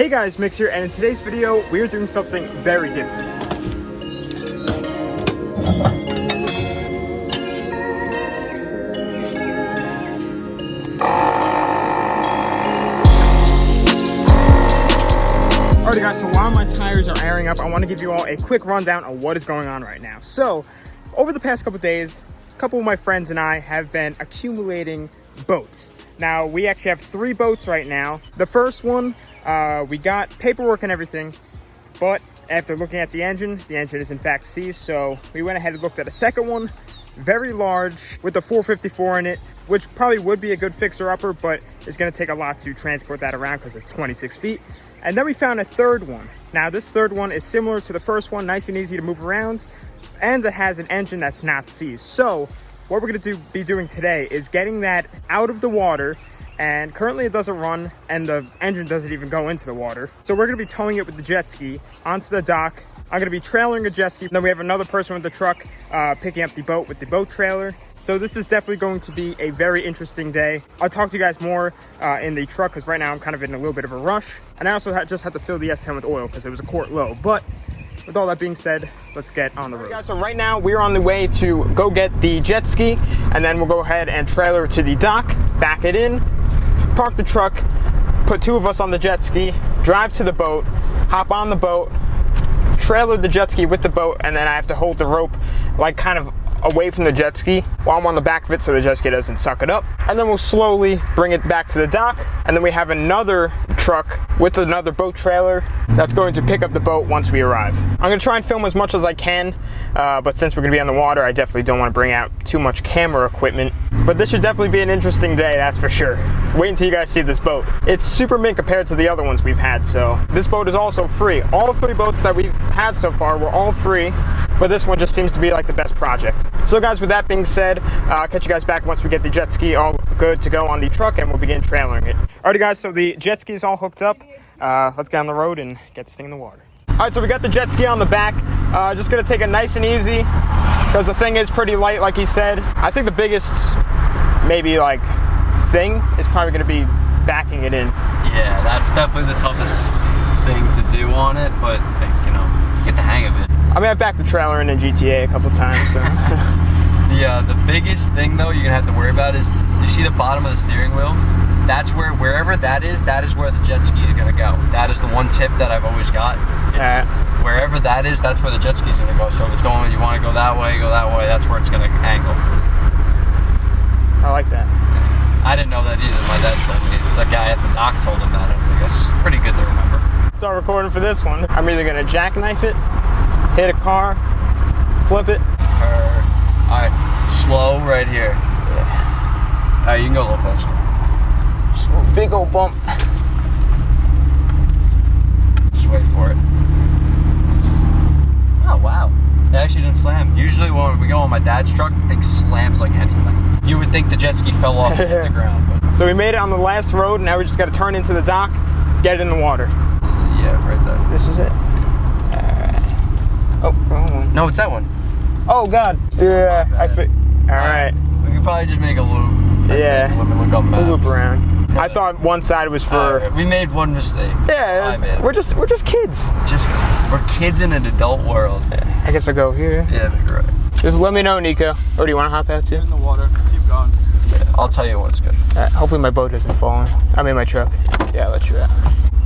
Hey guys, Mix here, and in today's video, we're doing something very different. Alrighty guys, so while my tires are airing up, I want to give you all a quick rundown of what is going on right now. So, over the past couple days, a couple of my friends and I have been accumulating boats. Now, we actually have 3 boats right now. The first one, we got paperwork and everything, but after looking at the engine is in fact seized, so we went ahead and looked at a second one, very large, with the 454 in it, which probably would be a good fixer-upper, but it's gonna take a lot to transport that around because it's 26 feet. And then we found a third one. Now, this third one is similar to the first one, nice and easy to move around, and it has an engine that's not seized. So, what we're gonna be doing today is getting that out of the water, and currently it doesn't run and the engine doesn't even go into the water. So we're gonna be towing it with the jet ski onto the dock. I'm gonna be trailering a jet ski. Then we have another person with the truck picking up the boat with the boat trailer. So this is definitely going to be a very interesting day. I'll talk to you guys more in the truck because right now I'm kind of in a little bit of a rush. And I also just had to fill the S10 with oil because it was a quart low. But with all that being said, let's get on the road. Guys, so right now we're on the way to go get the jet ski, and then we'll go ahead and trailer it to the dock, back it in, park the truck, put 2 of us on the jet ski, drive to the boat, hop on the boat, trailer the jet ski with the boat, and then I have to hold the rope like kind of away from the jet ski while I'm on the back of it so the jet ski doesn't suck it up. And then we'll slowly bring it back to the dock, and then we have another truck with another boat trailer that's going to pick up the boat once we arrive. I'm gonna try and film as much as I can, but since we're gonna be on the water, I definitely don't want to bring out too much camera equipment. But this should definitely be an interesting day, that's for sure. Wait until you guys see this boat. It's super mint compared to the other ones we've had, so this boat is also free. All 3 boats that we've had so far were all free, but this one just seems to be like the best project. So guys, with that being said, I'll catch you guys back once we get the jet ski all good to go on the truck, and we'll begin trailering it. Alrighty guys, so the jet ski is all hooked up. Let's get on the road and get this thing in the water. Alright, so we got the jet ski on the back. Just gonna take it nice and easy because the thing is pretty light, like he said. I think the biggest maybe like thing is probably gonna be backing it in. Yeah, that's definitely the toughest thing to do on it, but like, you know, you get the hang of it. I mean, I've backed the trailer in a GTA a couple times, so. Yeah, the biggest thing though you're gonna have to worry about is, you see the bottom of the steering wheel? That's where, wherever that is where the jet ski is gonna go. That is the one tip that I've always got. Wherever that is, that's where the jet ski is gonna go. So if it's going, you wanna go that way, that's where it's gonna angle. I like that. I didn't know that either, my dad told me. It's a guy at the dock told him that. I was like, that's pretty good to remember. Start recording for this one. I'm either gonna jackknife it, hit a car, flip it. Alright, slow right here. Yeah. Alright, you can go a little faster. Just a little big old bump. Just wait for it. Oh, wow. It actually didn't slam. Usually when we go on my dad's truck, the thing slams like anything. You would think the jet ski fell off and hit the ground. But. So we made it on the last road, now we just got to turn into the dock, get it in the water. Yeah, right there. This is it. Alright. Oh, wrong one. No, it's that one. Oh, God. Yeah, Alright. We could probably just make a loop. Yeah. Let me look on maps. Loop around. I thought one side was for... we made one mistake. Yeah, we're just kids. We're kids in an adult world. Yeah. I guess I'll go here. Yeah, that'd be great. Just let me know, Nico. Or do you want to hop out too? In the water. Keep going. Yeah, I'll tell you what's good. Hopefully my boat doesn't fall in. I mean my truck. Yeah, I'll let you out.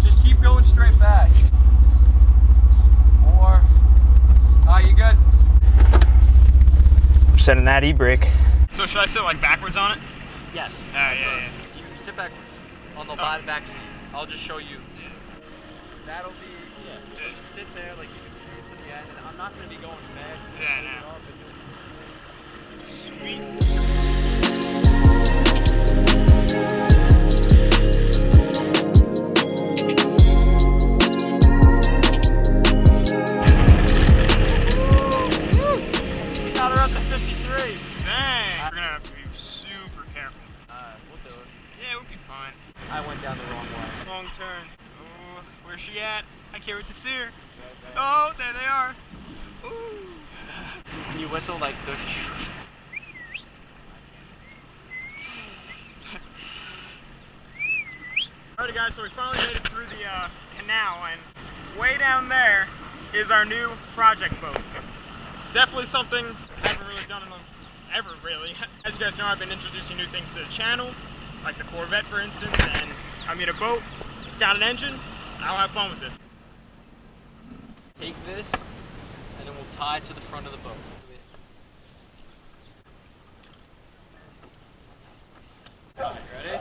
Just keep going straight back. More. Alright, you good? I'm setting that e-brake. So should I sit like backwards on it? Yes. Yeah. You can sit backwards on the back seat. I'll just show you. Yeah. That'll be, so you sit there like you can see it to the end, and I'm not going to be going fast. Yeah, no. Sweet. I went down the wrong way. Wrong turn. Oh, where's she at? I can't wait to see her. Oh, there they are. Ooh. Can you whistle like the... Alrighty guys, so we finally made it through the canal, and way down there is our new project boat. Definitely something I haven't really done in ever really. As you guys know, I've been introducing new things to the channel, like the Corvette for instance, and I mean a boat, it's got an engine, I'll have fun with it. Take this, and then we'll tie it to the front of the boat. Alright, ready?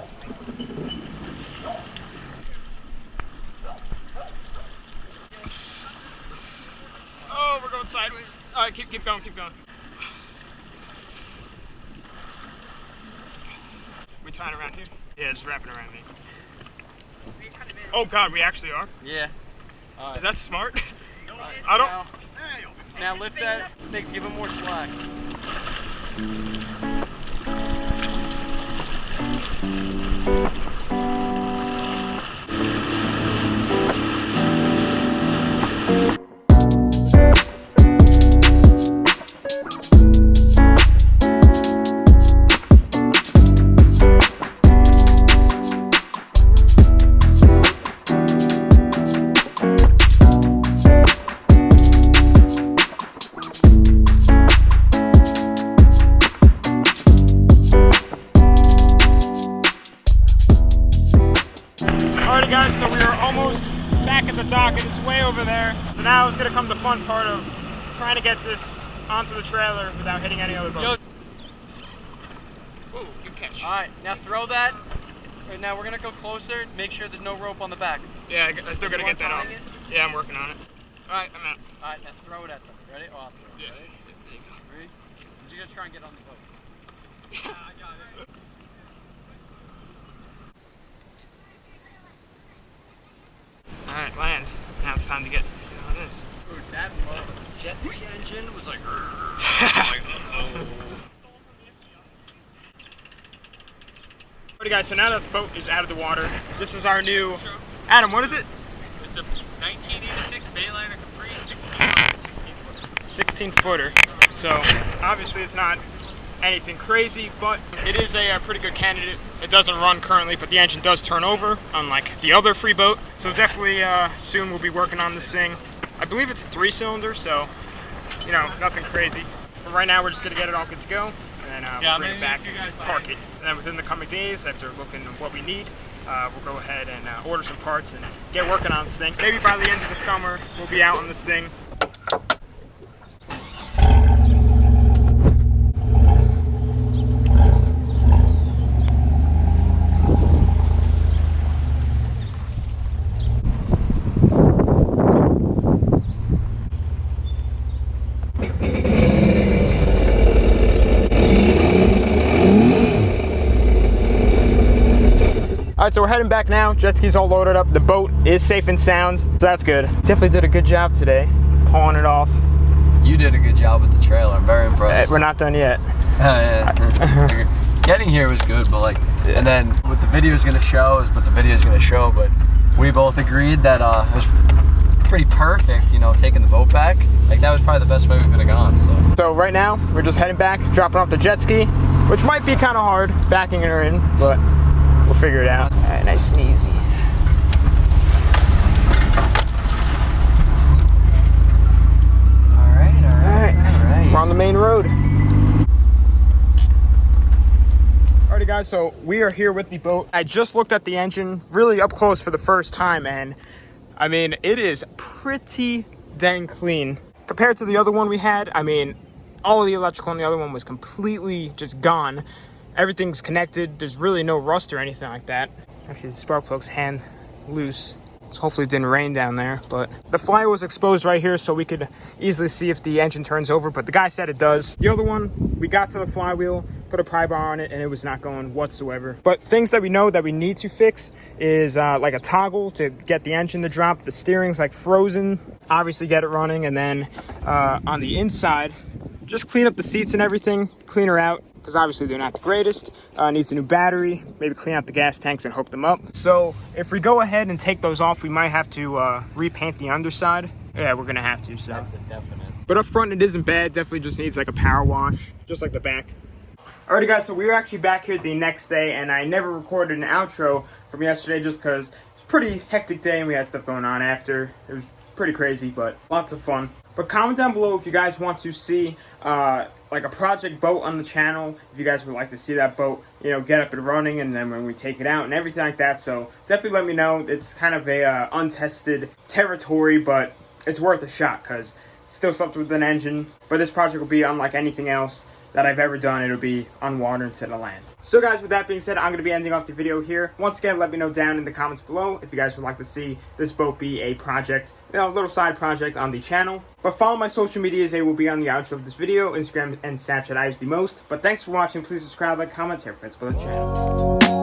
Oh, we're going sideways. Alright, keep going, keep going. We tying around here? Yeah, just wrapping around me. Oh god, we actually are? Yeah. Is that smart? I don't. Now lift that. Thanks, give him more slack. Alrighty guys, so we are almost back at the dock and it's way over there. So now it's gonna come the fun part of trying to get this onto the trailer without hitting any other boat. Ooh, good catch. Alright, now throw that. Now we're gonna go closer, make sure there's no rope on the back. Yeah, I still gotta get that off. Yeah, I'm working on it. Alright, I'm out. Alright, now throw it at them. Ready? Oh, I'll throw it. Yeah. Ready? Ready? You're gonna try and get on the boat. Yeah, I got it. Alright, land. Now it's time to get on this. Dude, that Jetski engine was like, Alrighty guys, so now that the boat is out of the water, this is our new... Adam, what is it? It's a 1986 Bayliner Capri 16 footer. So obviously it's not anything crazy, but it is a pretty good candidate. It doesn't run currently, but the engine does turn over, unlike the other free boat. So definitely soon we'll be working on this thing. I believe it's a 3-cylinder, so you know, nothing crazy. But right now we're just gonna get it all good to go, and then we'll bring it back and park it. And then within the coming days, after looking at what we need, we'll go ahead and order some parts and get working on this thing. Maybe by the end of the summer, we'll be out on this thing. Alright, so we're heading back now. Jet ski's all loaded up. The boat is safe and sound, so that's good. Definitely did a good job today, pulling it off. You did a good job with the trailer. I'm very impressed. We're not done yet. Getting here was good, but like, and then what the video is gonna show is what the video is gonna show. But we both agreed that it was pretty perfect, you know, taking the boat back. Like that was probably the best way we could have gone. So right now we're just heading back, dropping off the jet ski, which might be kind of hard backing her in, but we'll figure it out. All right, nice and easy. All right. We're on the main road. Alrighty guys, so we are here with the boat. I just looked at the engine really up close for the first time, and I mean, it is pretty dang clean. Compared to the other one we had, I mean, all of the electrical on the other one was completely just gone. Everything's connected. There's really no rust or anything like that. Actually, the spark plug's hand loose. So hopefully it didn't rain down there, but the flywheel was exposed right here so we could easily see if the engine turns over, but the guy said it does. The other one, we got to the flywheel, put a pry bar on it, and it was not going whatsoever. But things that we know that we need to fix is like a toggle to get the engine to drop. The steering's like frozen. Obviously get it running, and then on the inside, just clean up the seats and everything, clean her out, because obviously they're not the greatest. Needs a new battery, maybe clean out the gas tanks and hook them up. So if we go ahead and take those off, we might have to repaint the underside. Yeah, we're gonna have to, so. That's a definite. But up front, it isn't bad. Definitely just needs like a power wash, just like the back. Alrighty guys, so we were actually back here the next day, and I never recorded an outro from yesterday just because it's a pretty hectic day and we had stuff going on after. It was pretty crazy, but lots of fun. But comment down below if you guys want to see like a project boat on the channel, if you guys would like to see that boat, you know, get up and running, and then when we take it out and everything like that. So definitely let me know. It's kind of a untested territory, but it's worth a shot because it's still something with an engine. But this project will be unlike anything else that I've ever done. It'll be on water instead of land. So guys, with that being said, I'm going to be ending off the video here. Once again, let me know down in the comments below if you guys would like to see this boat be a project, you know, a little side project on the channel. But follow my social medias, they will be on the outro of this video. Instagram and Snapchat I use the most. But thanks for watching. Please subscribe, like, comment, share, for the channel.